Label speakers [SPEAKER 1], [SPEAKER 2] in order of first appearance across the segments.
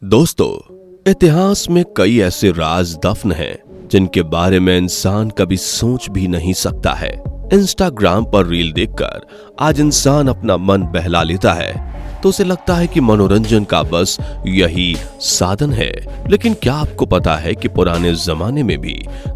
[SPEAKER 1] दोस्तों, इतिहास में कई ऐसे राज दफन हैं जिनके बारे में इंसान कभी सोच भी नहीं सकता है। इंस्टाग्राम पर रील देखकर आज इंसान अपना मन बहला लेता है तो उसे लगता है कि मनोरंजन का बस यही साधन है। लेकिन क्या आपको पता है कि पुराने जमाने में भी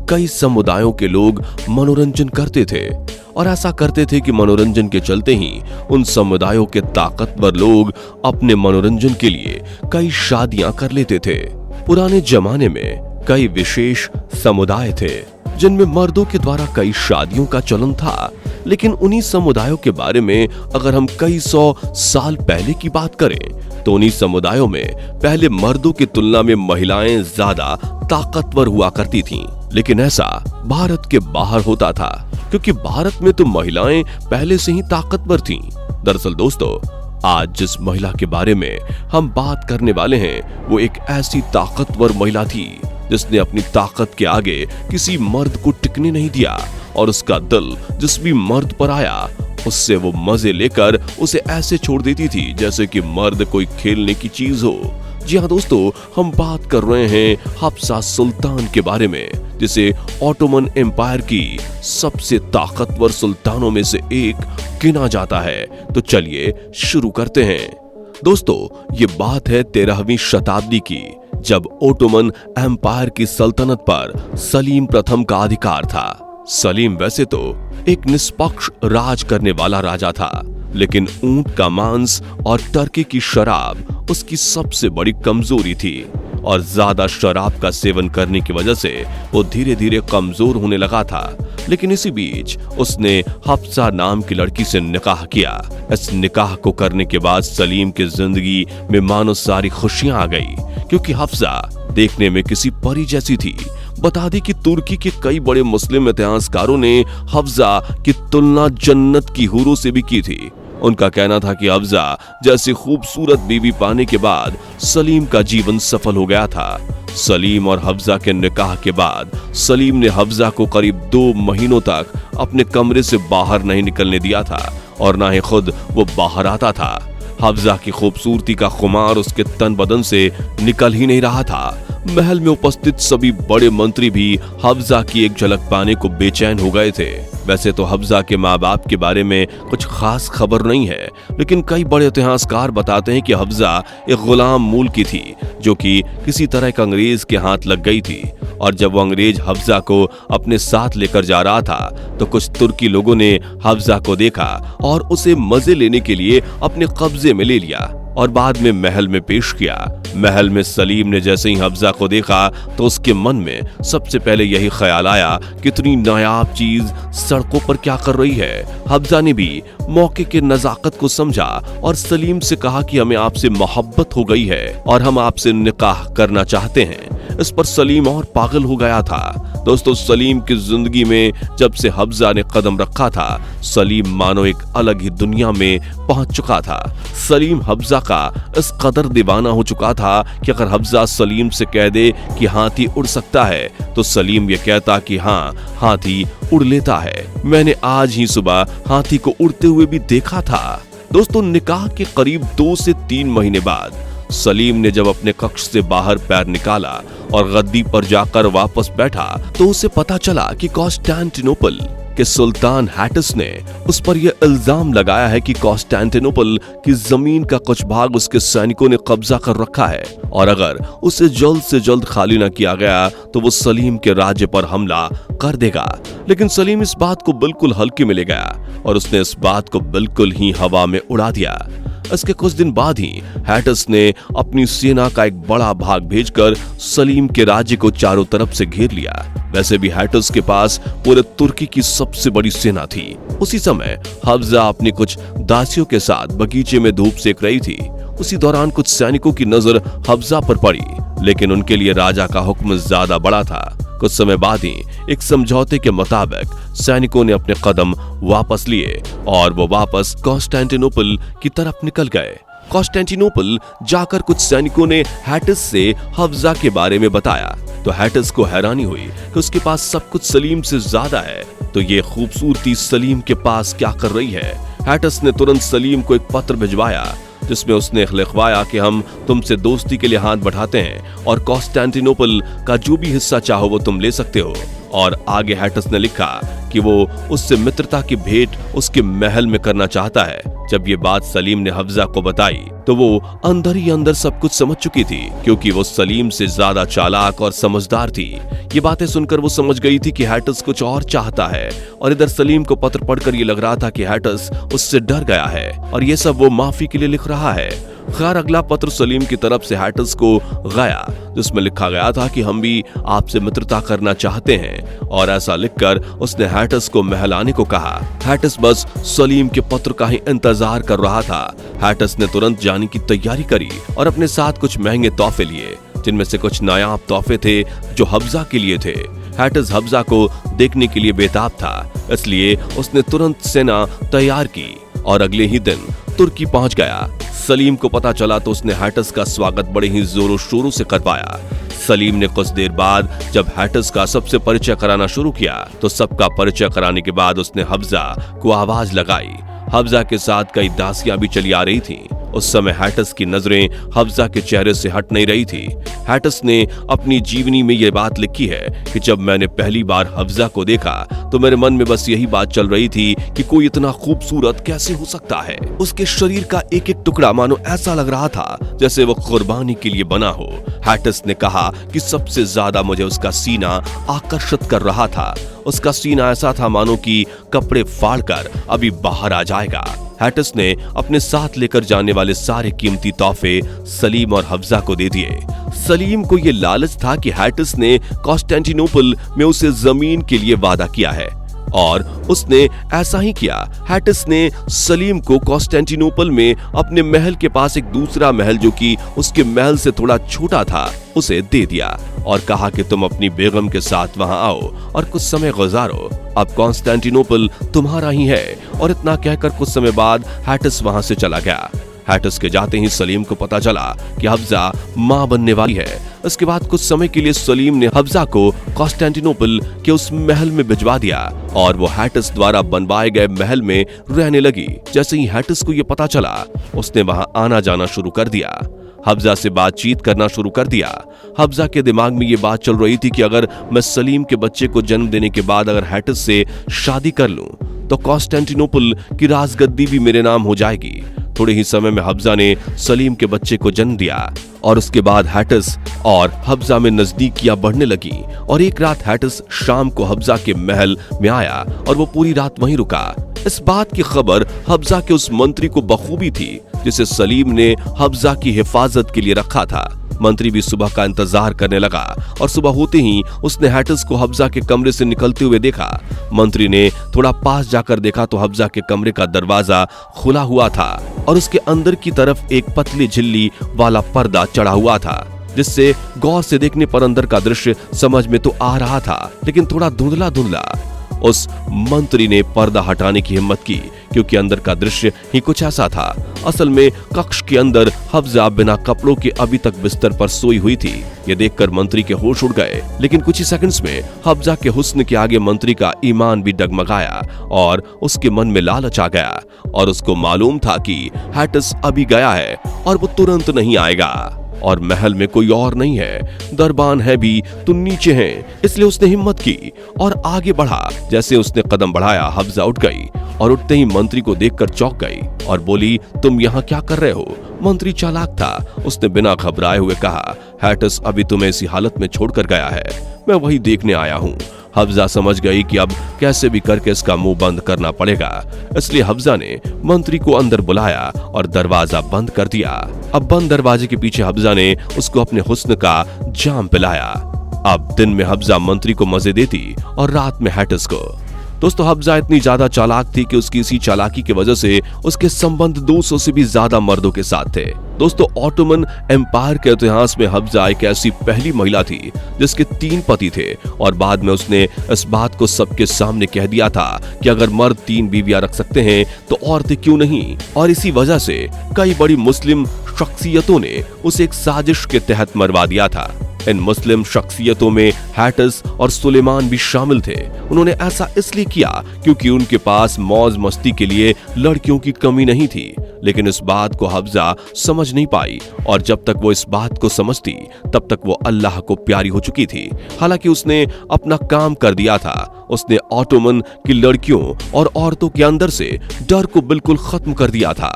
[SPEAKER 1] कई समुदायों के लोग मनोरंजन करते थे और ऐसा करते थे कि मनोरंजन के चलते ही उन समुदायों के ताकतवर लोग अपने मनोरंजन के लिए कई शादियां कर लेते थे। पुराने जमाने में कई विशेष समुदाय थे जिनमें मर्दों के द्वारा कई शादियों का चलन था। लेकिन उन्हीं समुदायों के बारे में अगर हम कई 100 साल पहले की बात करें तो उन्हीं समुदायों में पहले मर्दों की तुलना में महिलाएं ज्यादा ताकतवर हुआ करती थीं। लेकिन ऐसा भारत के बाहर होता था क्योंकि भारत में तो महिलाएं पहले से ही ताकतवर थीं। दरअसल दोस्तों, आज जिस महिला के बारे में हम बात करने वाले हैं वो एक ऐसी ताकतवर महिला थी जिसने अपनी ताकत के आगे किसी मर्द को टिकने नहीं दिया और उसका दिल जिस भी मर्द पर आया उससे वो मजे लेकर उसे ऐसे छोड़ देती थी जैसे कि मर्द कोई खेलने की चीज हो। जी हाँ दोस्तों, हम बात कर रहे हैं हफ्सा सुल्तान के बारे में, जिसे ऑटोमन एम्पायर की सबसे ताकतवर सुल्तानों में से एक गिना जाता है। तो चलिए शुरू करते हैं। दोस्तों, ये बात है 13वीं शताब्दी की, जब ऑटोमन एम्पायर की सल्तनत पर सलीम प्रथम का अधिकार था। सलीम वैसे तो एक निष्पक्ष राज करने वाला राजा था, लेकिन ऊंट का मांस और टर्की की शराब उसकी सबसे बड़ी कमजोरी थी और ज्यादा शराब का सेवन करने की वजह से वो धीरे धीरे कमजोर होने लगा था। लेकिन इसी बीच उसने हफ्सा नाम की लड़की से निकाह किया। इस निकाह को करने के बाद सलीम की जिंदगी में मानो सारी खुशियां आ गई, क्योंकि हफ्सा देखने में किसी परी जैसी थी। बता दें कि तुर्की के कई बड़े मुस्लिम इतिहासकारों ने हफ्सा की तुलना जन्नत की हूरों से भी की थी। उनका कहना था कि हफ्सा जैसी खूबसूरत बीवी पाने के बाद सलीम का जीवन सफल हो गया था। सलीम और हफ्सा के निकाह के बाद सलीम ने हफ्सा को करीब 2 महीनों तक अपने कमरे से बाहर नहीं निकलने दिया था और ना ही खुद वो बाहर आता था। हफ्सा की खूबसूरती का खुमार उसके तन बदन से निकल ही नहीं रहा था। महल में उपस्थित सभी बड़े मंत्री भी हफ्सा की एक झलक पाने को बेचैन हो गए थे। वैसे तो हफ्सा के माँ बाप के बारे में कुछ खास खबर नहीं है, लेकिन कई बड़े इतिहासकार बताते हैं कि हफ्सा एक गुलाम मूल की थी जो कि किसी तरह एक अंग्रेज के हाथ लग गई थी। और जब वो अंग्रेज हफ्सा को अपने साथ लेकर जा रहा था तो कुछ तुर्की लोगों ने हफ्सा को देखा और उसे मजे लेने के लिए अपने कब्जे में ले लिया और बाद में महल में पेश किया। महल में सलीम ने जैसे ही हफ्सा को देखा तो उसके मन में सबसे पहले यही ख्याल आया, कितनी नायाब चीज सड़कों पर क्या कर रही है। हफ्सा ने भी मौके के नजाकत को समझा और सलीम से कहा कि हमें आपसे मोहब्बत हो गई है और हम आपसे निकाह करना चाहते हैं। इस पर सलीम और पागल हो गया था। दोस्तों, सलीम की जिंदगी में जब से हफ्सा ने कदम रखा था, सलीम मानो एक अलग ही दुनिया में पहुंच चुका था। सलीम हफ्सा का इस कदर दीवाना हो चुका था कि अगर हफ्सा सलीम से कह दे कि हाथी उड़ सकता है तो सलीम ये कहता कि हाँ, हाथी उड़ लेता है। मैंने आज ही सुबह हाथी को उड़ते हुए भी देखा था। दोस्तों, निकाह के करीब 2 से 3 महीने बाद सलीम ने जब अपने कक्ष से बाहर पैर निकाला और गद्दी पर जाकर वापस बैठा तो उसे पता चला कि कॉन्स्टेंटिनोपल के सुल्तान हैटस ने उस पर यह इल्जाम लगाया है कि कॉन्स्टेंटिनोपल की जमीन का कुछ भाग उसके सैनिकों ने कब्जा कर रखा है और अगर उसे जल्द से जल्द खाली न किया गया तो वो सलीम के राज्य पर हमला कर देगा। लेकिन सलीम इस बात को बिल्कुल हल्के में ले गया और उसने इस बात को बिल्कुल ही हवा में उड़ा दिया। इसके कुछ दिन बाद ही हैटस ने अपनी सेना का एक बड़ा भाग भेजकर सलीम के राज्य को चारों तरफ से घेर लिया। वैसे भी हैटस के पास पूरे तुर्की की सबसे बड़ी सेना थी। उसी समय हफ्सा अपनी कुछ दासियों के साथ बगीचे में धूप सेक रही थी। उसी दौरान कुछ सैनिकों की नजर हफ्सा पर पड़ी, लेकिन उनके लिए राजा का हुक्म ज्यादा बड़ा था। कुछ समय बाद ही एक समझौते के मुताबिक सैनिकों ने अपने कदम वापस लिए और वो वापस कॉन्स्टेंटिनोपल की तरफ निकल गए। कॉन्स्टेंटिनोपल जाकर कुछ सैनिकों ने हैटस से हफ्सा के बारे में बताया तो हैटस को हैरानी हुई कि उसके पास सब कुछ सलीम से ज्यादा है, तो ये खूबसूरती सलीम के पास क्या कर रही है। हैटस ने तुरंत सलीम को एक पत्र भिजवाया जिसमें उसने लिखवाया कि हम तुमसे दोस्ती के लिए हाथ बढ़ाते हैं और कॉन्स्टेंटिनोपल का जो भी हिस्सा चाहो वो तुम ले सकते हो। और आगे हैटस ने लिखा कि वो उससे मित्रता की भेंट उसके महल में करना चाहता है। जब ये बात सलीम ने हफ्जा को बताई तो वो अंदर ही अंदर सब कुछ समझ चुकी थी, क्योंकि वो सलीम से ज्यादा चालाक और समझदार थी। ये बातें सुनकर वो समझ गई थी कि हैटस कुछ और चाहता है, और इधर सलीम को पत्र पढ़कर ये लग रहा था कि हैटस उससे डर गया है और ये सब वो माफी के लिए लिख रहा है। खैर, अगला पत्र सलीम की तरफ से हैटस को गया, जिसमें लिखा गया था कि हम भी आपसे मित्रता करना चाहते हैं, और ऐसा लिखकर उसने हैटस को महल आने को कहा। हैटस बस सलीम के पत्र का ही इंतजार कर रहा था। हैटस ने तुरंत जाने की तैयारी करी और अपने साथ कुछ महंगे तोहफे लिए, जिनमें से कुछ नायाब तोहफे थे जो हफ्जा के लिए थे। हैटस हफ्जा को देखने के लिए बेताब था, इसलिए उसने तुरंत सेना तैयार की और अगले ही दिन तुर्की पहुंच गया। सलीम को पता चला तो उसने हैटस का स्वागत बड़े ही जोरों शोरों से कर पाया। सलीम ने कुछ देर बाद जब हैटस का सबसे परिचय कराना शुरू किया तो सबका परिचय कराने के बाद उसने हफ्जा को आवाज लगाई। हफ्जा के साथ कई दासियां भी चली आ रही थीं। उस समय हैटस की नजरें हफ्जा के चेहरे से हट नहीं रही थी। हैटस ने अपनी जीवनी में यह बात लिखी है कि जब मैंने पहली बार हफ्जा को देखा तो मेरे मन में बस यही बात चल रही थी कि कोई इतना खूबसूरत कैसे हो सकता है। उसके शरीर का एक एक टुकड़ा मानो ऐसा लग रहा था जैसे वो कुर्बानी के लिए बना हो। हैटस ने कहा कि सबसे ज्यादा मुझे उसका सीना आकर्षित कर रहा था। उसका सीना ऐसा था मानो कि कपड़े फाड़कर अभी बाहर आ जाएगा। हैटस ने अपने साथ लेकर जाने वाले सारे कीमती तोहफे सलीम और हफ्जा को दे दिए। सलीम को यह लालच था कि हैटस ने कॉन्स्टेंटिनोपल में उसे जमीन के लिए वादा किया है, और उसने ऐसा ही किया। हैटस ने सलीम को कॉन्स्टेंटिनोपल में अपने महल के पास एक दूसरा महल जो कि उसके महल से थोड़ा छोटा था उसे दे दिया और कहा कि तुम अपनी बेगम के साथ वहां आओ और कुछ समय गुजारो। अब कॉन्स्टेंटिनोपल तुम्हारा ही है। और इतना कहकर कुछ समय बाद हैटस वहां से चला गया। हैटस के जाते ही सलीम को पता चला कि हफ्जा मां बनने वाली है। इसके बाद कुछ समय के लिए सलीम ने हफ्जा को कॉन्स्टेंटिनोपल के उस महल में भिजवा दिया और वो हैटस द्वारा बनवाए गए महल में रहने लगी। जैसे ही हैटस को यह पता चला उसने वहां आना जाना शुरू कर दिया, हफ्जा से बातचीत करना शुरू कर दिया। हफ्जा के दिमाग में ये बात चल रही थी कि अगर मैं सलीम के बच्चे को जन्म देने के बाद अगर हैटस से शादी कर लूं तो कॉन्स्टेंटिनोपल की राजगद्दी भी मेरे नाम हो जाएगी। थोड़े ही समय में हफ्जा ने सलीम के बच्चे को जन्म दिया और उसके बाद हैटस और हफ्जा में नजदीकियां बढ़ने लगी। और एक रात हैटस शाम को हफ्जा के महल में आया और वो पूरी रात वहीं रुका। इस बात की खबर हफ्जा के उस मंत्री को बखूबी थी जिसे सलीम ने हफ्जा की हिफाजत के लिए रखा था। मंत्री भी सुबह का इंतजार करने लगा और सुबह होते ही उसने हैटस को हफ्जा के कमरे से निकलते हुए देखा। मंत्री ने थोड़ा पास जाकर देखा तो हफ्जा के कमरे का दरवाजा खुला हुआ था और उसके अंदर की तरफ एक पतली झिल्ली वाला पर्दा चढ़ा हुआ था, जिससे गौर से देखने पर अंदर का दृश्य समझ में तो आ रहा था लेकिन थोड़ा धुंधला धुंधला। उस मंत्री ने पर्दा हटाने की हिम्मत की क्योंकि अंदर का दृश्य ही कुछ ऐसा था। असल में कक्ष के अंदर हफ्जा बिना कपड़ों के अभी तक बिस्तर पर सोई हुई थी। ये देखकर मंत्री के होश उड़ गए, लेकिन कुछ ही सेकंड्स में हफ्जा के हुस्न के आगे मंत्री का ईमान भी डगमगाया और उसके मन में लालच आ गया और उसको मालूम था कि हैटस अभी गया है और वो तुरंत नहीं आएगा और महल में कोई और नहीं है, दरबान है भी तो नीचे हैं। इसलिए उसने हिम्मत की और आगे बढ़ा। जैसे उसने कदम बढ़ाया हफ्जा उठ गई और उठते ही मंत्री को देखकर चौंक गई और बोली, तुम यहाँ क्या कर रहे हो? मंत्री चालाक था, उसने बिना घबराए हुए कहा, हैटस अभी तुम्हें इसी हालत में छोड़कर गया है, मैं वही देखने आया हूँ। हफ्जा समझ गई कि अब कैसे भी करके इसका मुंह बंद करना पड़ेगा, इसलिए हफ्जा ने मंत्री को अंदर बुलाया और दरवाजा बंद कर दिया। अब बंद दरवाजे के पीछे हफ्जा ने उसको अपने हुस्न का जाम पिलाया। अब दिन में हफ्जा मंत्री को मजे देती और रात में हैटस को। दोस्तों, हफ्जा इतनी ज्यादा चालाक थी कि उसकी इसी चालाकी की वजह से उसके संबंध 200 से भी ज्यादा मर्दों के साथ थे। दोस्तों, ऑटोमन एम्पायर के इतिहास में हफ्जा एक ऐसी पहली महिला थी जिसके 3 पति थे और बाद में उसने इस बात को सबके सामने कह दिया था कि अगर मर्द 3 बीवियां रख सकते हैं तो औरतें क्यों नहीं। और इसी वजह से कई बड़ी मुस्लिम शख्सियतों ने उसे एक साजिश के तहत मरवा दिया था। इन मुस्लिम शख्सियतों में हैटस और सुलेमान भी शामिल थे। उन्होंने ऐसा इसलिए किया क्योंकि उनके पास मौज मस्ती के लिए लड़कियों की कमी नहीं थी, लेकिन इस बात को हफ्जा समझ नहीं पाई और जब तक वो इस बात को समझती तब तक वो अल्लाह को प्यारी हो चुकी थी। हालांकि उसने अपना काम कर दिया था। उसने ऑटोमन की लड़कियों और औरतों के अंदर से डर को बिल्कुल खत्म कर दिया था।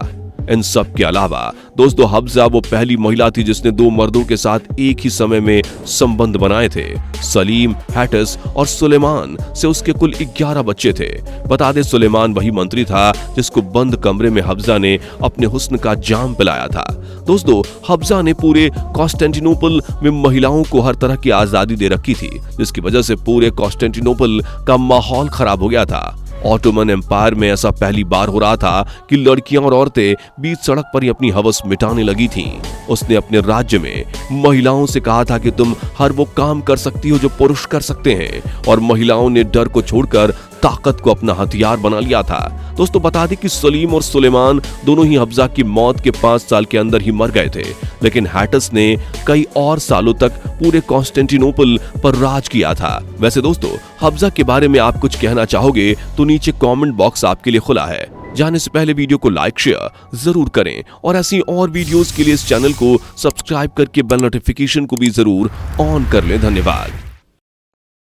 [SPEAKER 1] इन सब के अलावा दोस्तों, हफ्जा वो पहली महिला थी जिसने 2 मर्दों के साथ एक ही समय में संबंध बनाए थे। सलीम, हैटिस और सुलेमान से उसके कुल 11 बच्चे थे। बता दें, सुलेमान वही मंत्री था जिसको बंद कमरे में हफ्जा ने अपने हुस्न का जाम पिलाया था। दोस्तों, हफ्जा ने पूरे कॉन्स्टेंटिनोपल में महिलाओं को हर तरह की आजादी दे रखी थी, जिसकी वजह से पूरे कॉन्स्टेंटिनोपल का माहौल खराब हो गया था। ऑटोमन एम्पायर में ऐसा पहली बार हो रहा था कि लड़कियां और औरतें बीच सड़क पर ही अपनी हवस मिटाने लगी थीं। उसने अपने राज्य में महिलाओं से कहा था कि तुम हर वो काम कर सकती हो जो पुरुष कर सकते हैं, और महिलाओं ने डर को छोड़कर ताकत को अपना हथियार बना लिया था। दोस्तों, बता दें कि सलीम और सुलेमान दोनों ही हफ्जा की मौत के 5 साल के अंदर ही मर गए थे, लेकिन हैटिस ने कई और सालों तक पूरे कॉन्स्टेंटिनोपल पर राज किया था। वैसे दोस्तों, हफ्जा के बारे में आप कुछ कहना चाहोगे तो नीचे कमेंट बॉक्स आपके लिए खुला है। जाने से पहले वीडियो को लाइक शेयर जरूर करें और ऐसी और वीडियोस के लिए इस चैनल को सब्सक्राइब करके बेल नोटिफिकेशन को भी जरूर ऑन कर लें। धन्यवाद।